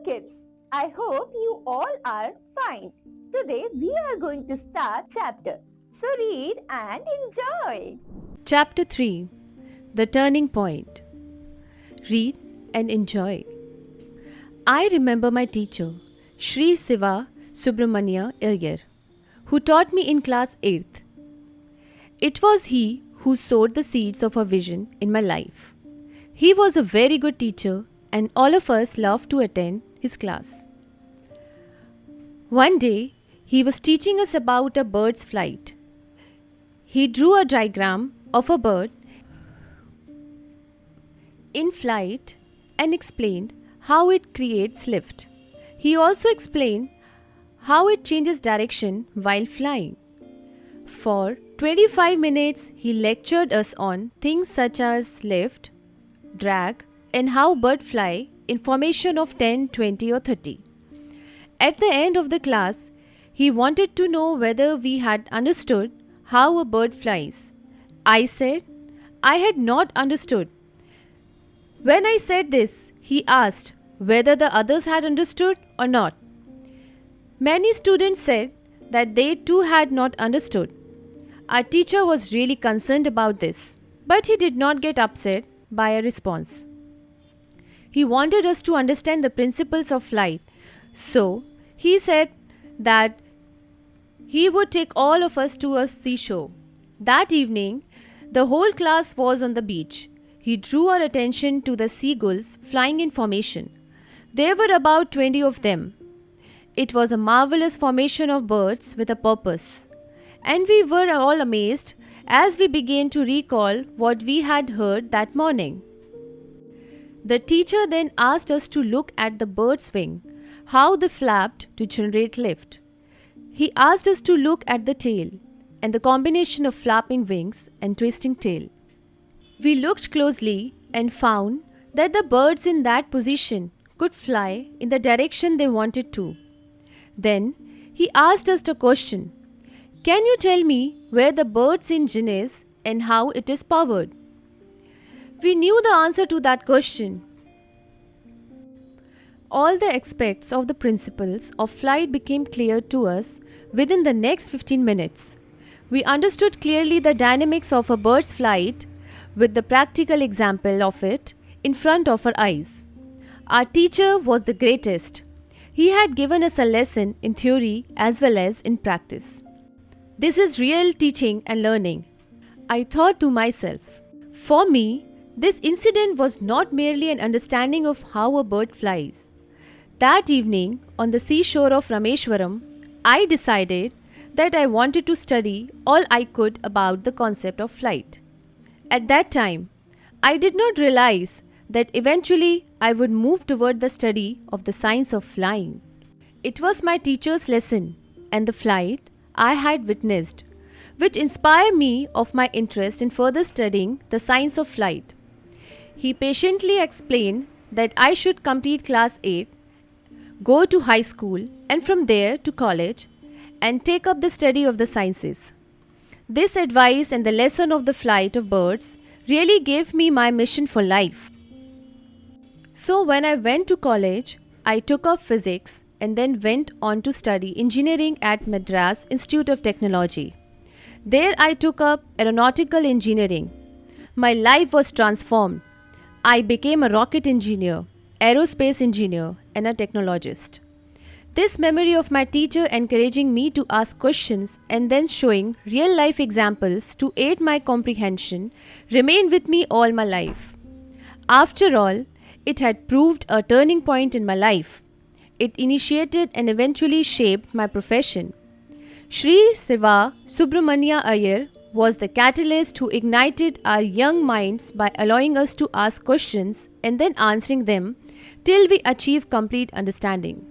kids, I hope you all are fine. Today we are going to start chapter. So read and enjoy. Chapter 3 The Turning Point. Read and enjoy. I remember my teacher, Sri Siva Subramania Iyer, who taught me in class 8th. It was he who sowed the seeds of a vision in my life. He was a very good teacher and all of us loved to attend his class. One day, he was teaching us about a bird's flight. He drew a diagram of a bird in flight and explained how it creates lift. He also explained how it changes direction while flying. For 25 minutes, he lectured us on things such as lift, drag, and how birds fly in formation of 10, 20 or 30. At the end of the class, he wanted to know whether we had understood how a bird flies. I said I had not understood. When I said this, he asked whether the others had understood or not. Many students said that they too had not understood. Our teacher was really concerned about this, but he did not get upset by a response. He wanted us to understand the principles of flight, so he said that he would take all of us to a seashore. That evening, the whole class was on the beach. He drew our attention to the seagulls flying in formation. There were about 20 of them. It was a marvelous formation of birds with a purpose. And we were all amazed as we began to recall what we had heard that morning. The teacher then asked us to look at the bird's wing, how they flapped to generate lift. He asked us to look at the tail and the combination of flapping wings and twisting tail. We looked closely and found that the birds in that position could fly in the direction they wanted to. Then he asked us a question. Can you tell me where the bird's engine is and how it is powered? We knew the answer to that question. All the aspects of the principles of flight became clear to us within the next 15 minutes. We understood clearly the dynamics of a bird's flight with the practical example of it in front of our eyes. Our teacher was the greatest. He had given us a lesson in theory as well as in practice. This is real teaching and learning. I thought to myself, for me, this incident was not merely an understanding of how a bird flies. That evening, on the seashore of Rameshwaram, I decided that I wanted to study all I could about the concept of flight. At that time, I did not realize that eventually I would move toward the study of the science of flying. It was my teacher's lesson and the flight I had witnessed, which inspired me of my interest in further studying the science of flight. He patiently explained that I should complete class 8, go to high school and from there to college and take up the study of the sciences. This advice and the lesson of the flight of birds really gave me my mission for life. So when I went to college, I took up physics and then went on to study engineering at Madras Institute of Technology. There I took up aeronautical engineering. My life was transformed. I became a rocket engineer, aerospace engineer, and a technologist. This memory of my teacher encouraging me to ask questions and then showing real-life examples to aid my comprehension remained with me all my life. After all, it had proved a turning point in my life. It initiated and eventually shaped my profession. Sri Siva Subramania Iyer was the catalyst who ignited our young minds by allowing us to ask questions and then answering them till we achieve complete understanding.